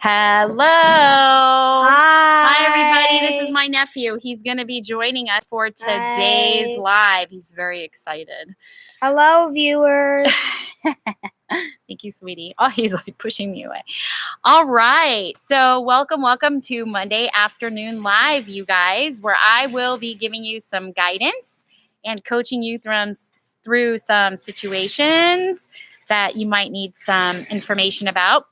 Hello. Hi. Hi, everybody. This is my nephew. He's going to be joining us for today's live. He's very excited. Hello, viewers. Thank you, sweetie. Oh, he's like pushing me away. All right. So welcome to Monday Afternoon Live, you guys, where I will be giving you some guidance and coaching you through some situations that you might need some information about.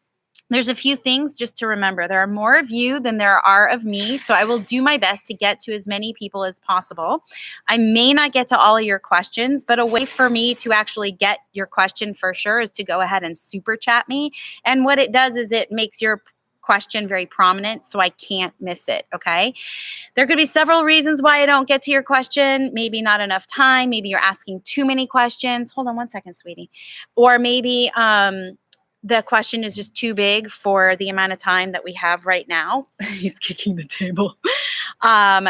There's a few things just to remember. There are more of you than there are of me, so I will do my best to get to as many people as possible. I may not get to all of your questions, but a way for me to actually get your question for sure is to go ahead and super chat me. And what it does is it makes your question very prominent so I can't miss it, okay? There could be several reasons why I don't get to your question. Maybe not enough time. Maybe you're asking too many questions. Hold on one second, sweetie. Or maybe the question is just too big for the amount of time that we have right now. He's kicking the table.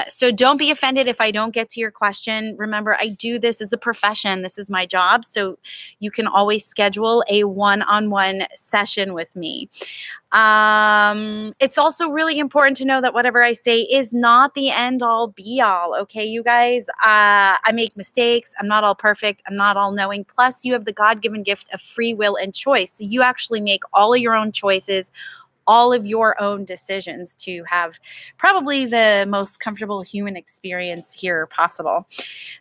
So don't be offended if I don't get to your question. Remember, I do this as a profession. This is my job. So you can always schedule a one-on-one session with me. It's also really important to know that whatever I say is not the end all be all. Okay, you guys, I make mistakes. I'm not all perfect. I'm not all knowing. Plus you have the God-given gift of free will and choice. So you actually make all of your own choices, all of your own decisions to have probably the most comfortable human experience here possible.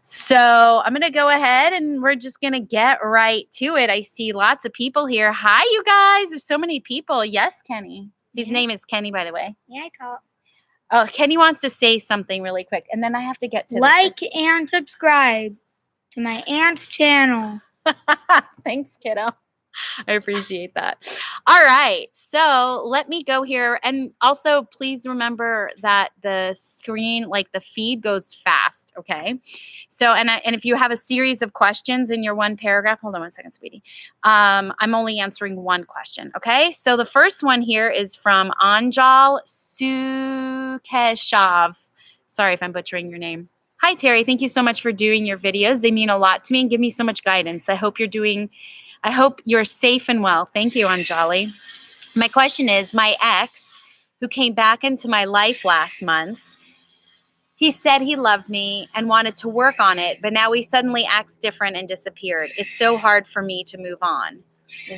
So I'm going to go ahead and we're just going to get right to it. I see lots of people here. Hi, you guys. There's so many people. Yes, Kenny. His name is Kenny, by the way. Yeah, I talk. Oh, Kenny wants to say something really quick, and then I have to get to like and subscribe to my aunt's channel. Thanks, kiddo. I appreciate that. All right. So let me go here. And also, please remember that the screen, like the feed goes fast. Okay. So, and if you have a series of questions in your one paragraph, hold on one second, sweetie. I'm only answering one question. Okay. So the first one here is from Anjali Sukeshav. Sorry if I'm butchering your name. Hi, Terrie. Thank you so much for doing your videos. They mean a lot to me and give me so much guidance. I hope you're safe and well. Thank you, Anjali. My question is, my ex, who came back into my life last month, he said he loved me and wanted to work on it, but now he suddenly acts different and disappeared. It's so hard for me to move on.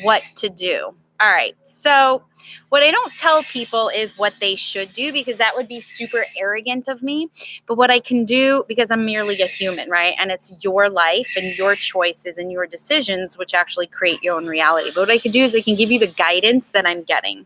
What to do? All right. So what I don't tell people is what they should do, because that would be super arrogant of me. But what I can do, because I'm merely a human, right? And it's your life and your choices and your decisions which actually create your own reality. But what I can do is I can give you the guidance that I'm getting.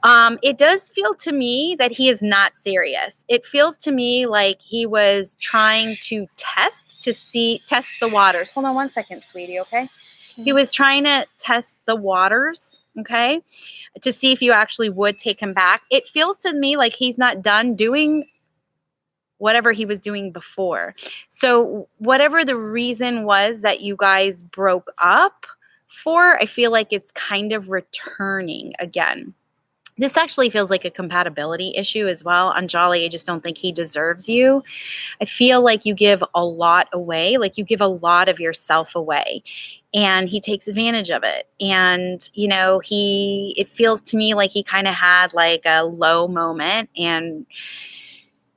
It does feel to me that he is not serious. It feels to me like he was trying to test the waters. Hold on one second, sweetie, okay? He was trying to test the waters, okay, to see if you actually would take him back. It feels to me like he's not done doing whatever he was doing before. So whatever the reason was that you guys broke up for, I feel like it's kind of returning again. This actually feels like a compatibility issue as well. Anjali, I just don't think he deserves you. I feel like you give a lot away, like you give a lot of yourself away, and he takes advantage of it. And, you know, it feels to me like he kind of had like a low moment, and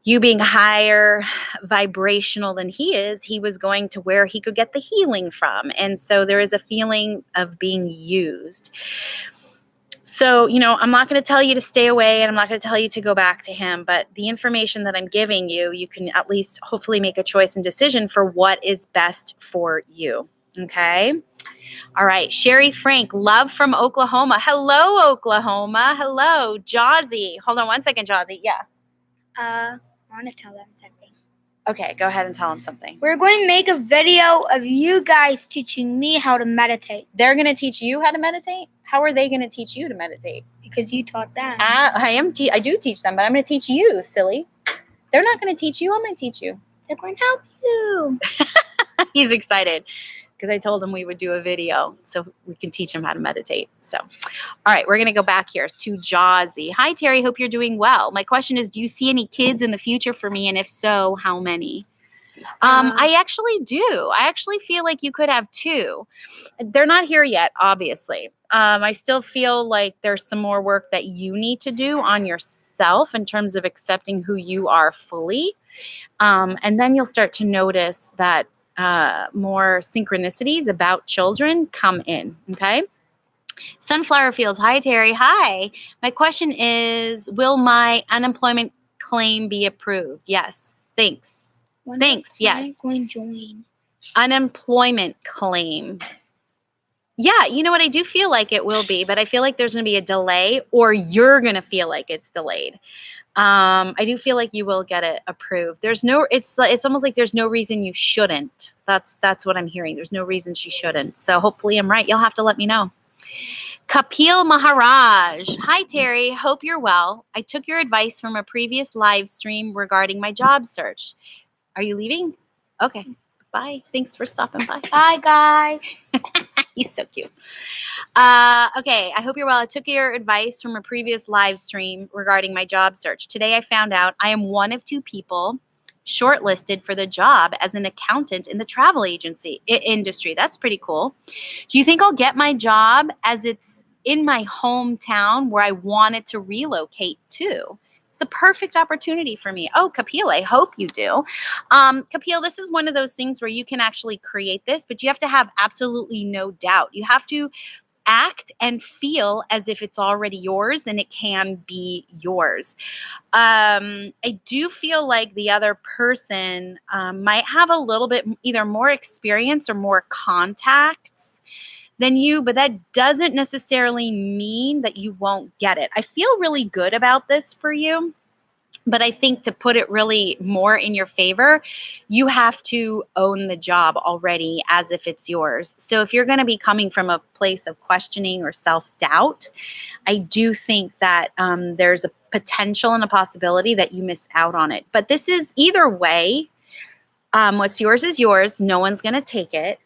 you being higher vibrational than he was going to where he could get the healing from. And so there is a feeling of being used. So, you know, I'm not going to tell you to stay away, and I'm not going to tell you to go back to him, but the information that I'm giving you, you can at least hopefully make a choice and decision for what is best for you. Okay. All right. Sherry Frank, love from Oklahoma. Hello, Oklahoma. Hello, Jazzy. Hold on one second, Jazzy. Yeah. I want to tell them something. Okay. Go ahead and tell them something. We're going to make a video of you guys teaching me how to meditate. They're going to teach you how to meditate? How are they going to teach you to meditate? Because you taught them. I do teach them, but I'm going to teach you, silly. They're not going to teach you. I'm going to teach you. They're going to help you. He's excited because I told him we would do a video so we can teach him how to meditate. So, all right, we're going to go back here to Jazzy. Hi, Terrie. Hope you're doing well. My question is, do you see any kids in the future for me? And if so, how many? I actually do. I actually feel like you could have two. They're not here yet, obviously. I still feel like there's some more work that you need to do on yourself in terms of accepting who you are fully. And then you'll start to notice that more synchronicities about children come in. Okay. Sunflower Fields. Hi, Terrie. Hi. My question is, will my unemployment claim be approved? Yes. Thanks. Thanks. Yes. Going to join. Unemployment claim. Yeah, you know what? I do feel like it will be, but I feel like there's going to be a delay, or you're going to feel like it's delayed. I do feel like you will get it approved. It's almost like there's no reason you shouldn't. That's what I'm hearing. There's no reason she shouldn't. So hopefully I'm right. You'll have to let me know. Kapil Maharaj. Hi, Terrie. Hope you're well. I took your advice from a previous live stream regarding my job search. Are you leaving? Okay. Bye. Thanks for stopping by. Bye, guys. He's so cute. Okay, I hope you're well. I took your advice from a previous live stream regarding my job search. Today I found out I am one of two people shortlisted for the job as an accountant in the travel agency industry. That's pretty cool. Do you think I'll get my job as it's in my hometown where I wanted to relocate to? It's the perfect opportunity for me. Oh, Kapil, I hope you do. Kapil, this is one of those things where you can actually create this, but you have to have absolutely no doubt. You have to act and feel as if it's already yours and it can be yours. I do feel like the other person might have a little bit either more experience or more contacts than you, but that doesn't necessarily mean that you won't get it. I feel really good about this for you. But I think to put it really more in your favor, you have to own the job already as if it's yours. So if you're going to be coming from a place of questioning or self-doubt, I do think that there's a potential and a possibility that you miss out on it. But this is either way, what's yours is yours. No one's going to take it.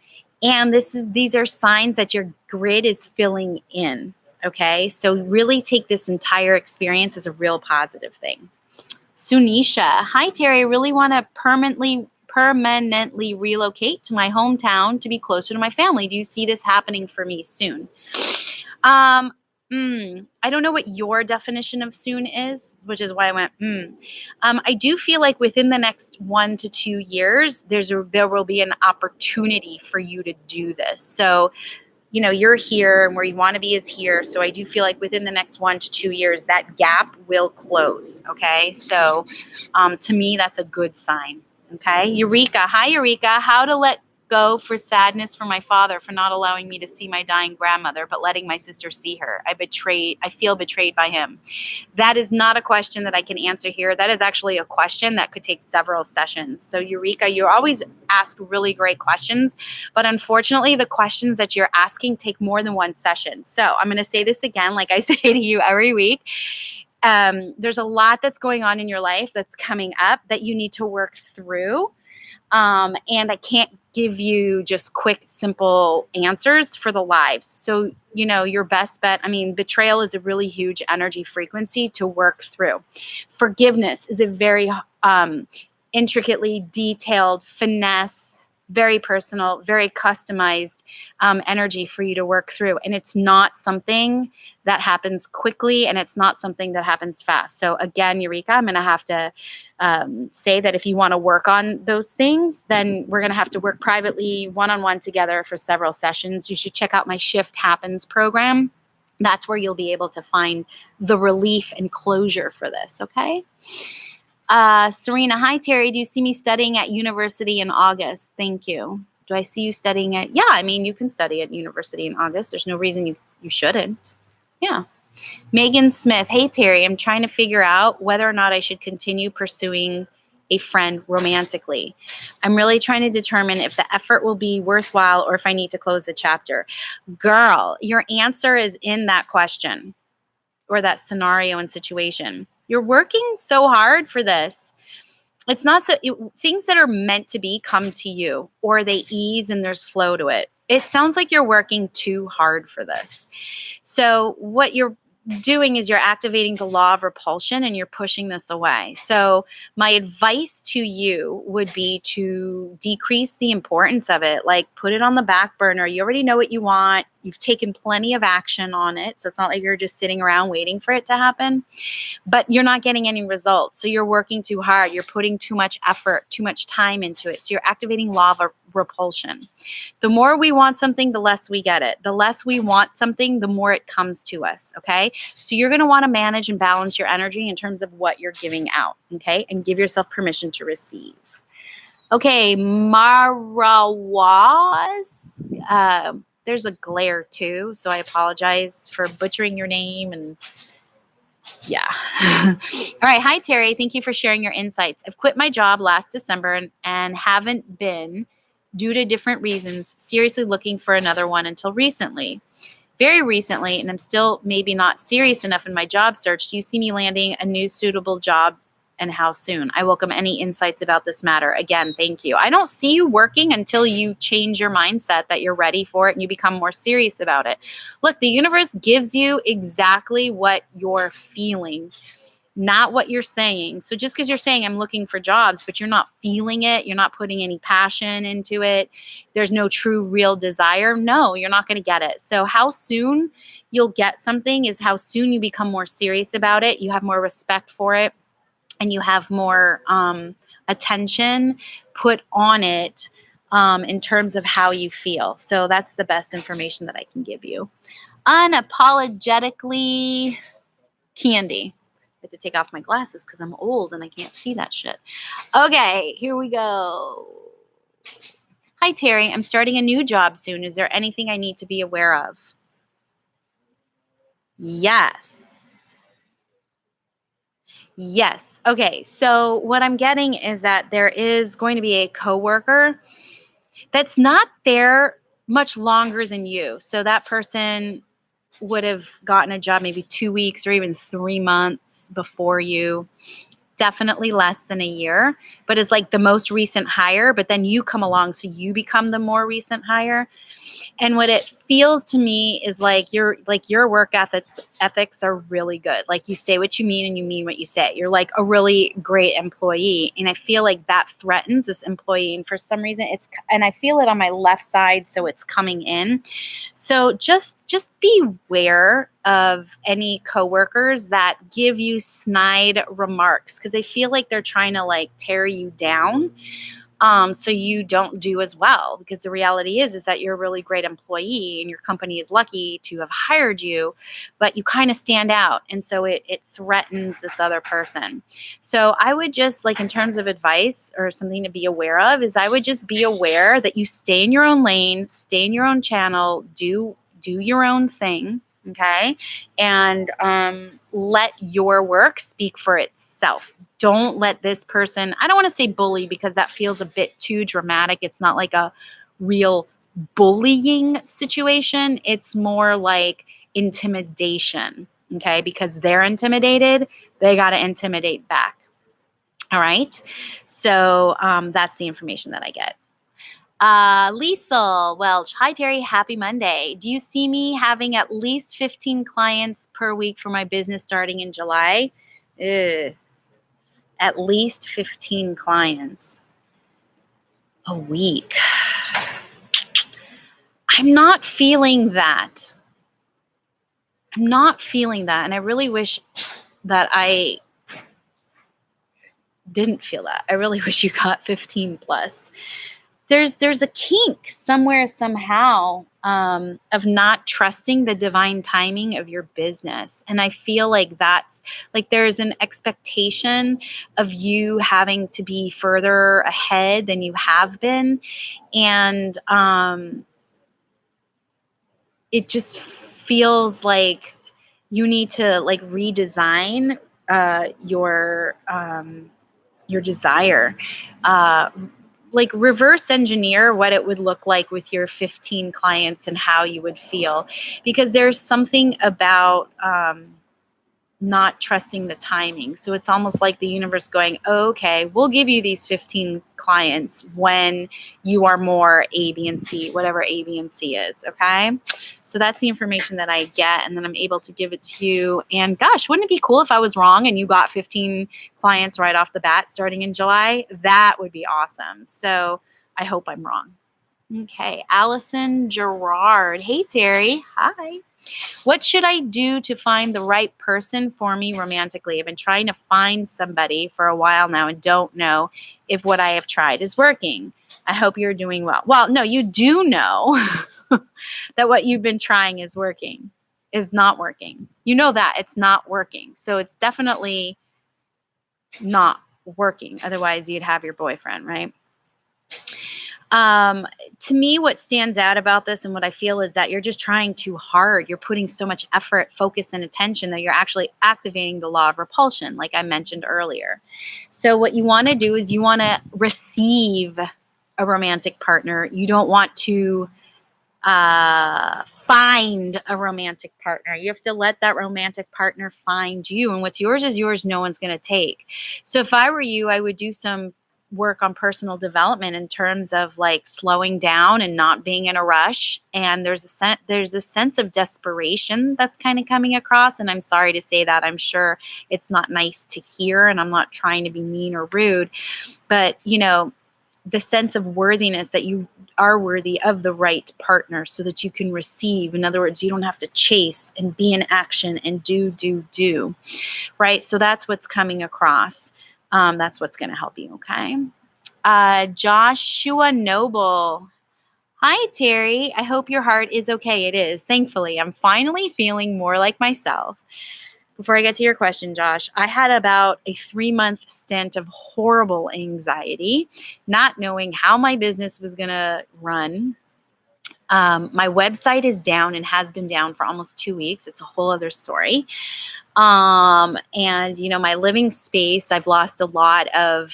And these are signs that your grid is filling in. Okay, so really take this entire experience as a real positive thing. Sunisha. Hi, Terrie. I really want to permanently relocate to my hometown to be closer to my family. Do you see this happening for me soon? I don't know what your definition of soon is, which is why I went, I do feel like within the next 1 to 2 years, there will be an opportunity for you to do this. So, you're here and where you want to be is here. So I do feel like within the next 1 to 2 years, that gap will close. Okay. So to me, that's a good sign. Okay. Eureka. Hi, Eureka. How to let go for sadness for my father for not allowing me to see my dying grandmother, but letting my sister see her. I feel betrayed by him. That is not a question that I can answer here. That is actually a question that could take several sessions. So Eureka, you always ask really great questions, but unfortunately the questions that you're asking take more than one session. So I'm going to say this again, like I say to you every week. There's a lot that's going on in your life that's coming up that you need to work through. And I can't give you just quick, simple answers for the lives. So, your best bet, betrayal is a really huge energy frequency to work through. Forgiveness is a very intricately detailed finesse, very personal, very customized energy for you to work through. And it's not something that happens quickly, and it's not something that happens fast. So again, Eureka, I'm going to have to say that if you want to work on those things, then we're going to have to work privately, one-on-one together for several sessions. You should check out my Shift Happens program. That's where you'll be able to find the relief and closure for this, okay? Serena, hi, Terrie. Do you see me studying at university in August? Thank you. Do I see you studying at? Yeah, you can study at university in August. There's no reason you shouldn't. Yeah. Megan Smith, hey, Terrie. I'm trying to figure out whether or not I should continue pursuing a friend romantically. I'm really trying to determine if the effort will be worthwhile or if I need to close the chapter. Girl, your answer is in that question or that scenario and situation. You're working so hard for this. It's not things that are meant to be come to you, or they ease and there's flow to it. It sounds like you're working too hard for this. So what you're doing is you're activating the law of repulsion and you're pushing this away. So my advice to you would be to decrease the importance of it. Like, put it on the back burner. You already know what you want. You've taken plenty of action on it. So it's not like you're just sitting around waiting for it to happen, but you're not getting any results. So you're working too hard. You're putting too much effort, too much time into it. So you're activating law of repulsion. The more we want something, the less we get it. The less we want something, the more it comes to us, okay? So you're going to want to manage and balance your energy in terms of what you're giving out, okay? And give yourself permission to receive. Okay, Marawaz. There's a glare too, so I apologize for butchering your name and yeah. All right. Hi, Terrie. Thank you for sharing your insights. I've quit my job last December and haven't been, due to different reasons, seriously looking for another one until recently. Very recently, and I'm still maybe not serious enough in my job search. Do you see me landing a new suitable job, and how soon? I welcome any insights about this matter. Again, thank you. I don't see you working until you change your mindset that you're ready for it and you become more serious about it. Look, the universe gives you exactly what you're feeling, not what you're saying. So just because you're saying I'm looking for jobs, but you're not feeling it, you're not putting any passion into it, there's no true real desire, no, you're not going to get it. So how soon you'll get something is how soon you become more serious about it, you have more respect for it, and you have more attention put on it in terms of how you feel. So that's the best information that I can give you. Unapologetically Candy. I have to take off my glasses because I'm old and I can't see that shit. Okay, here we go. Hi, Terrie. I'm starting a new job soon. Is there anything I need to be aware of? Yes. Yes. Okay. So what I'm getting is that there is going to be a coworker that's not there much longer than you. So that person would have gotten a job maybe 2 weeks or even 3 months before you. Definitely less than a year, but is like the most recent hire. But then you come along, so you become the more recent hire. And what it feels to me is like your work ethics are really good. Like, you say what you mean and you mean what you say. You're like a really great employee. And I feel like that threatens this employee. And for some reason and I feel it on my left side, so it's coming in. So just beware of any coworkers that give you snide remarks, because I feel like they're trying to like tear you down. So you don't do as well, because the reality is that you're a really great employee and your company is lucky to have hired you, but you kind of stand out. And so it threatens this other person. So I would just, like, in terms of advice or something to be aware of, is I would just be aware that you stay in your own lane, stay in your own channel, do your own thing. Okay. And let your work speak for itself. Don't let this person, I don't want to say bully because that feels a bit too dramatic. It's not like a real bullying situation. It's more like intimidation. Okay. Because they're intimidated, they got to intimidate back. All right. So that's the information that I get. Liesl Welch. Hi, Terrie. Happy Monday. Do you see me having at least 15 clients per week for my business starting in July? At least 15 clients a week. I'm not feeling that. And I really wish that I didn't feel that. I really wish you got 15 plus. There's a kink somewhere, somehow, of not trusting the divine timing of your business. And I feel like that's like there's an expectation of you having to be further ahead than you have been. And it just feels like you need to like redesign your desire. Like reverse engineer what it would look like with your 15 clients and how you would feel, because there's something about not trusting the timing. So it's almost like the universe going, okay, we'll give you these 15 clients when you are more A, B, and C, whatever A, B, and C is, okay? So that's the information that I get, and then I'm able to give it to you. And gosh, wouldn't it be cool if I was wrong and you got 15 clients right off the bat starting in July? That would be awesome. So I hope I'm wrong. Okay, Allison Gerard. Hey, Terrie. Hi. What should I do to find the right person for me romantically? I've been trying to find somebody for a while now and don't know if what I have tried is working. I hope you're doing well. Well, no, you do know that what you've been trying is not working. You know that it's not working. So it's definitely not working. Otherwise, you'd have your boyfriend, right? To me, what stands out about this and what I feel is that you're just trying too hard. You're putting so much effort, focus, and attention that you're actually activating the law of repulsion, like I mentioned earlier. So what you want to do is you want to receive a romantic partner. You don't want to find a romantic partner. You have to let that romantic partner find you. And what's yours is yours. No one's going to take. So if I were you, I would do some work on personal development in terms of like slowing down and not being in a rush. And there's a sense of desperation that's kind of coming across. And I'm sorry to say that. I'm sure it's not nice to hear, and I'm not trying to be mean or rude, but you know, the sense of worthiness that you are worthy of the right partner so that you can receive. In other words, you don't have to chase and be in action and do, right? So that's what's coming across. That's what's going to help you, okay? Joshua Noble. Hi, Terrie. I hope your heart is okay. It is. Thankfully, I'm finally feeling more like myself. Before I get to your question, Josh, I had about a 3-month stint of horrible anxiety, not knowing how my business was going to run. My website is down and has been down for almost 2 weeks. It's a whole other story. And you know, my living space, I've lost a lot of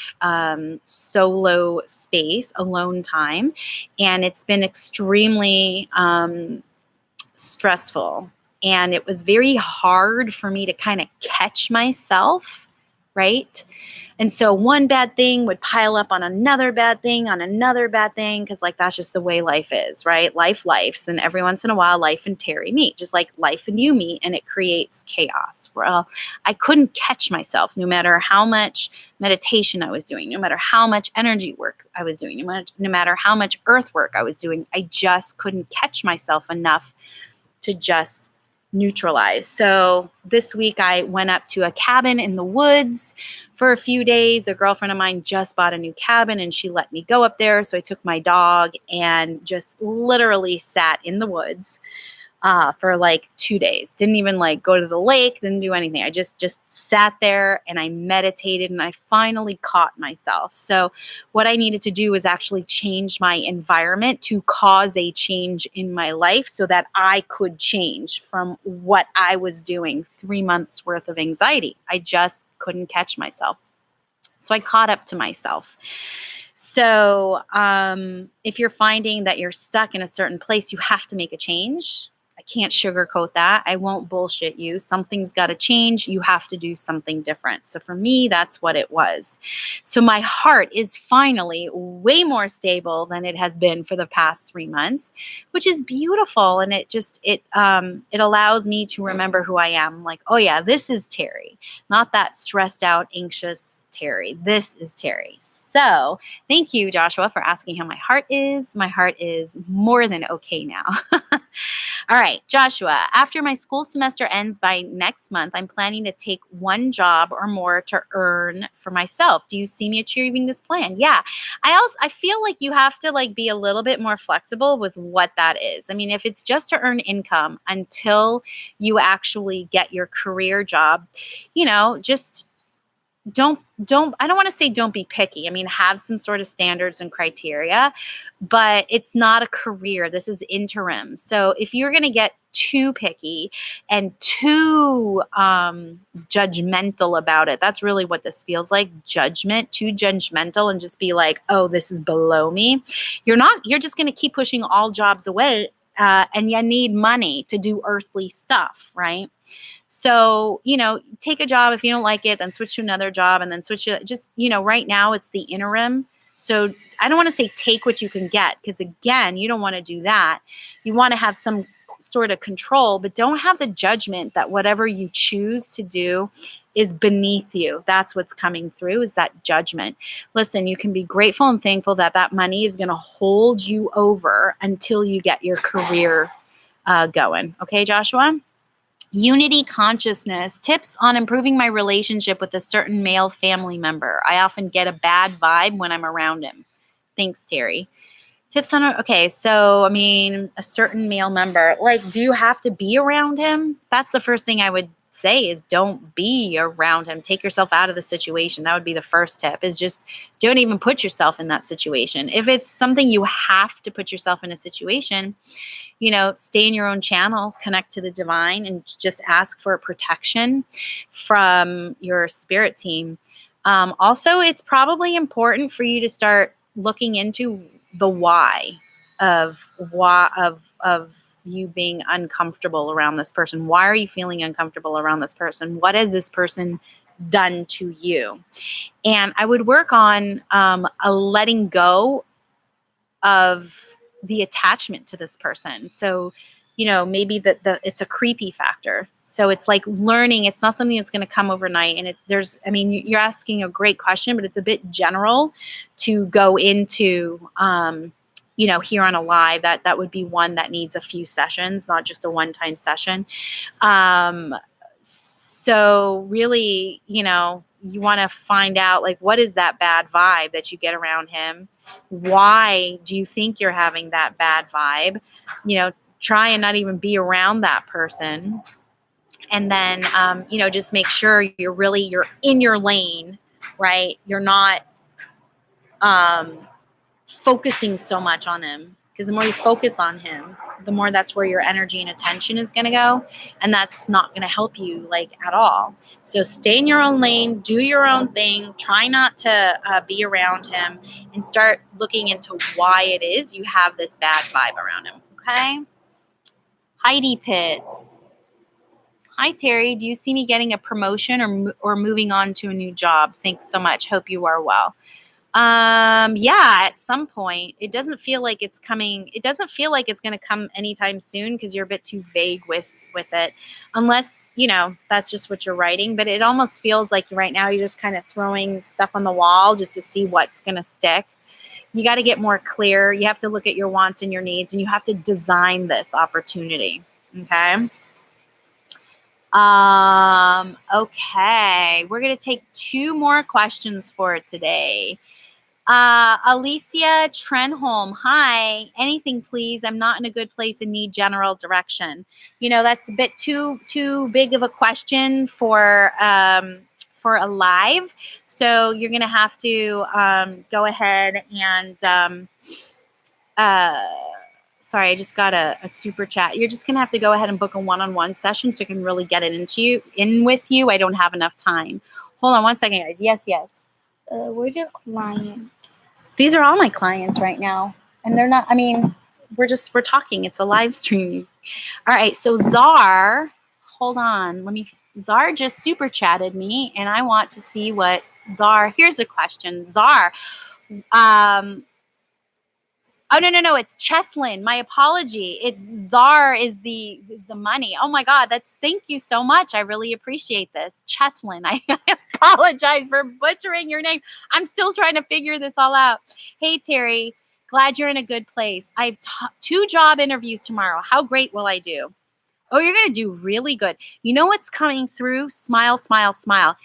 solo space, alone time, and it's been extremely stressful. And it was very hard for me to kind of catch myself, right? And so one bad thing would pile up on another bad thing, because like that's just the way life is, right? Life's, and every once in a while, life and Terrie meet, just like life and you meet, and it creates chaos. Well, I couldn't catch myself, no matter how much meditation I was doing, no matter how much energy work I was doing, no matter how much earth work I was doing. I just couldn't catch myself enough to just neutralize. So this week I went up to a cabin in the woods for a few days. A girlfriend of mine just bought a new cabin and she let me go up there. So I took my dog and just literally sat in the woods for like 2 days. Didn't even like go to the lake, didn't do anything. I just sat there and I meditated, and I finally caught myself. So what I needed to do was actually change my environment to cause a change in my life so that I could change from what I was doing. 3 months worth of anxiety. I just couldn't catch myself. So I caught up to myself. So if you're finding that you're stuck in a certain place, you have to make a change. I can't sugarcoat that. I won't bullshit you. Something's got to change. You have to do something different. So for me, that's what it was. So my heart is finally way more stable than it has been for the past 3 months, which is beautiful. And it allows me to remember who I am. Like, oh yeah, this is Terrie, not that stressed out, anxious Terrie. This is Terrie. So thank you, Joshua, for asking how my heart is. My heart is more than okay now. All right, Joshua, after my school semester ends by next month, I'm planning to take one job or more to earn for myself. Do you see me achieving this plan? Yeah. I feel like you have to like be a little bit more flexible with what that is. I mean, if it's just to earn income until you actually get your career job, you know, just don't I don't want to say don't be picky. I mean, have some sort of standards and criteria, but it's not a career. This is interim. So if you're going to get too picky and too judgmental about it, that's really what this feels like. Judgment, too judgmental, and just be like, oh, this is below me. You're just going to keep pushing all jobs away, and you need money to do earthly stuff, right? So, take a job. If you don't like it, then switch to another job and then switch to just, right now it's the interim. So I don't want to say take what you can get, because again, you don't want to do that. You want to have some sort of control, but don't have the judgment that whatever you choose to do is beneath you. That's what's coming through, is that judgment. Listen, you can be grateful and thankful that that money is going to hold you over until you get your career going. Okay, Joshua? Unity consciousness. Tips on improving my relationship with a certain male family member. I often get a bad vibe when I'm around him. Thanks, Terry. Tips on, okay, so, a certain male member, like, do you have to be around him? That's the first thing I would say, is don't be around him. Take yourself out of the situation. That would be the first tip, is just don't even put yourself in that situation. If it's something you have to put yourself in a situation, stay in your own channel, connect to the divine, and just ask for protection from your spirit team. Also, it's probably important for you to start looking into the why of you being uncomfortable around this person. Why are you feeling uncomfortable around this person? What has this person done to you? And I would work on a letting go of the attachment to this person. So, maybe it's a creepy factor. So it's like learning. It's not something that's going to come overnight. And you're asking a great question, but it's a bit general to go into, here on a live. That would be one that needs a few sessions, not just a one-time session. So really, you want to find out, like, what is that bad vibe that you get around him? Why do you think you're having that bad vibe? Try and not even be around that person. And then, just make sure you're in your lane, right? You're not focusing so much on him, because the more you focus on him, the more that's where your energy and attention is going to go. And that's not going to help you, like, at all. So stay in your own lane, do your own thing, try not to be around him, and start looking into why it is you have this bad vibe around him. Okay? Heidi Pitts. Hi, Terry. Do you see me getting a promotion or moving on to a new job? Thanks so much. Hope you are well. Yeah, at some point. It doesn't feel like it's coming. It doesn't feel like it's going to come anytime soon, because you're a bit too vague with it, unless, that's just what you're writing. But it almost feels like right now you're just kind of throwing stuff on the wall just to see what's going to stick. You got to get more clear. You have to look at your wants and your needs, and you have to design this opportunity. Okay. Okay. We're going to take 2 more questions for today. Alicia Trenholm. Hi. Anything, please. I'm not in a good place and need general direction. That's a bit too big of a question for a live. So you're going to have to go ahead and sorry, I just got a super chat. You're just going to have to go ahead and book a one-on-one session so I can really get it in with you. I don't have enough time. Hold on one second, guys. Yes. Where's your client? These are all my clients right now. And they're not, we're talking. It's a live stream. All right. So Czar, hold on. Czar just super chatted me, and I want to see what Czar, here's a question. Czar, oh, no, it's Cheslin. My apology. It's Czar is the money. Oh my God, thank you so much. I really appreciate this. Cheslin, I apologize for butchering your name. I'm still trying to figure this all out. Hey, Terry, glad you're in a good place. I have 2 job interviews tomorrow. How great will I do? Oh, you're going to do really good. You know what's coming through? Smile, smile, smile.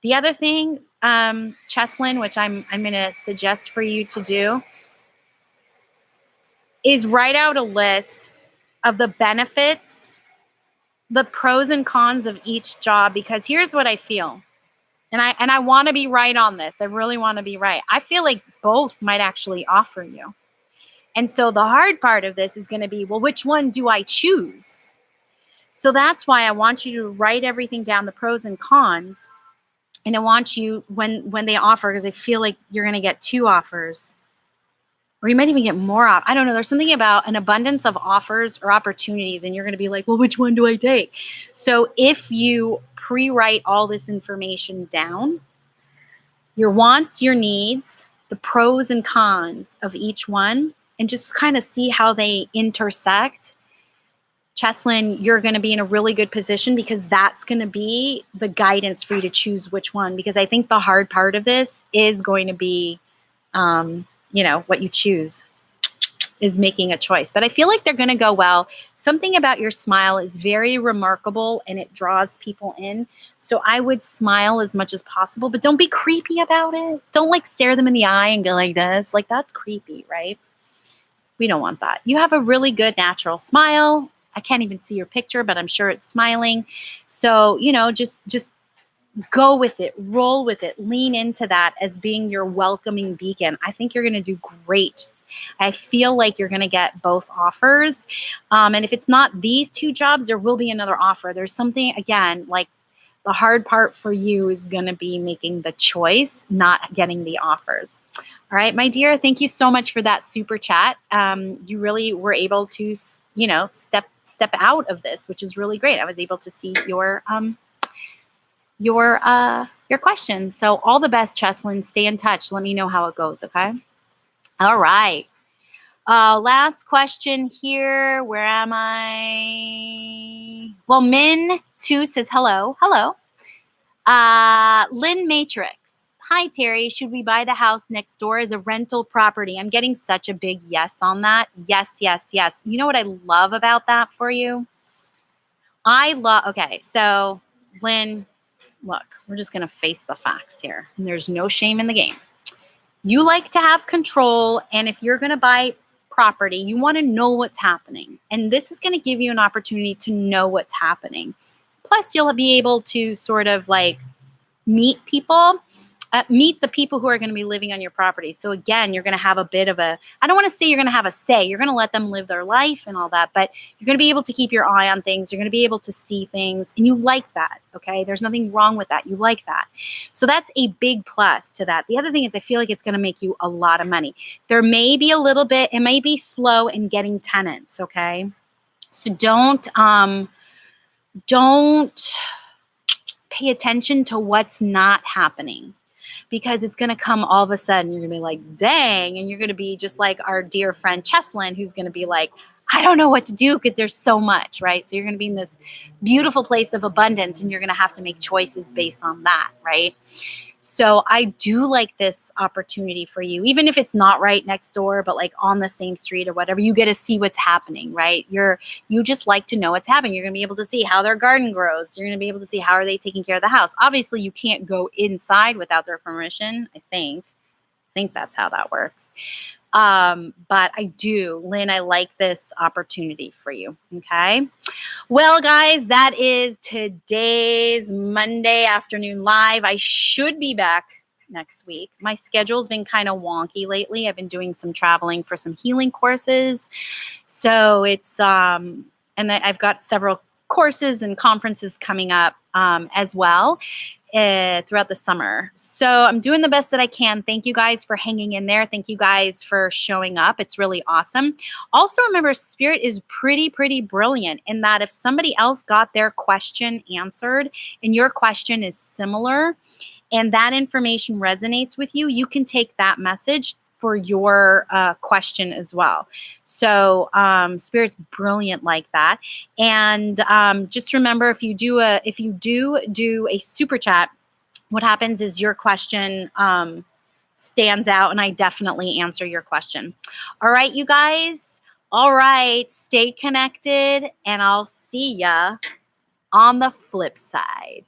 The other thing, Cheslin, which I'm going to suggest for you to do, is write out a list of the benefits, the pros and cons of each job, because here's what I feel. And I want to be right on this. I really want to be right. I feel like both might actually offer you. And so the hard part of this is going to be, well, which one do I choose? So that's why I want you to write everything down, the pros and cons. And I want you, when they offer, because I feel like you're going to get 2 offers. or you might even get more off. I don't know. There's something about an abundance of offers or opportunities, and you're going to be like, well, which one do I take? So if you pre-write all this information down, your wants, your needs, the pros and cons of each one, and just kind of see how they intersect, Cheslin, you're going to be in a really good position, because that's going to be the guidance for you to choose which one. Because I think the hard part of this is going to be, what you choose is making a choice. But I feel like they're going to go well. Something about your smile is very remarkable, and it draws people in. So I would smile as much as possible, but don't be creepy about it. Don't like stare them in the eye and go like this. Like, that's creepy, right? We don't want that. You have a really good natural smile. I can't even see your picture, but I'm sure it's smiling. So, just go with it, roll with it, lean into that as being your welcoming beacon. I think you're going to do great. I feel like you're going to get both offers. And if it's not these two jobs, there will be another offer. There's something, again, like the hard part for you is going to be making the choice, not getting the offers. All right, my dear, thank you so much for that super chat. You really were able to, step out of this, which is really great. I was able to see your questions. So all the best, Cheslin. Stay in touch. Let me know how it goes, okay? All right. Last question here. Where am I? Well, Min 2 says hello. Hello. Lynn Matrix. Hi, Terrie. Should we buy the house next door as a rental property? I'm getting such a big yes on that. Yes, yes, yes. You know what I love about that for you? Okay, so Lynn, look, we're just going to face the facts here. And there's no shame in the game. You like to have control. And if you're going to buy property, you want to know what's happening. And this is going to give you an opportunity to know what's happening. Plus, you'll be able to sort of like meet the people who are going to be living on your property. So again, you're going to have a bit of I don't want to say you're going to have a say. You're going to let them live their life and all that, but you're going to be able to keep your eye on things. You're going to be able to see things, and you like that, okay? There's nothing wrong with that. You like that. So that's a big plus to that. The other thing is I feel like it's going to make you a lot of money. There may be a little bit, it may be slow in getting tenants, okay? So don't pay attention to what's not happening, because it's going to come all of a sudden. You're going to be like, dang. And you're going to be just like our dear friend Cheslin, who's going to be like, I don't know what to do because there's so much, right? So you're going to be in this beautiful place of abundance, and you're going to have to make choices based on that, right? So I do like this opportunity for you, even if it's not right next door, but like on the same street or whatever. You get to see what's happening, right? You just like to know what's happening. You're going to be able to see how their garden grows. You're going to be able to see how are they taking care of the house. Obviously, you can't go inside without their permission, I think that's how that works. But I do, Lynn, I like this opportunity for you. Okay. Well, guys, that is today's Monday afternoon live. I should be back next week. My schedule's been kind of wonky lately. I've been doing some traveling for some healing courses. So it's, and I've got several courses and conferences coming up as well throughout the summer. So I'm doing the best that I can. Thank you guys for hanging in there. Thank you guys for showing up. It's really awesome. Also, remember, Spirit is pretty brilliant in that if somebody else got their question answered and your question is similar and that information resonates with you, you can take that message for your question as well. So Spirit's brilliant like that. And just remember, if you do a super chat, what happens is your question stands out, and I definitely answer your question. All right, you guys. All right, stay connected, and I'll see ya on the flip side.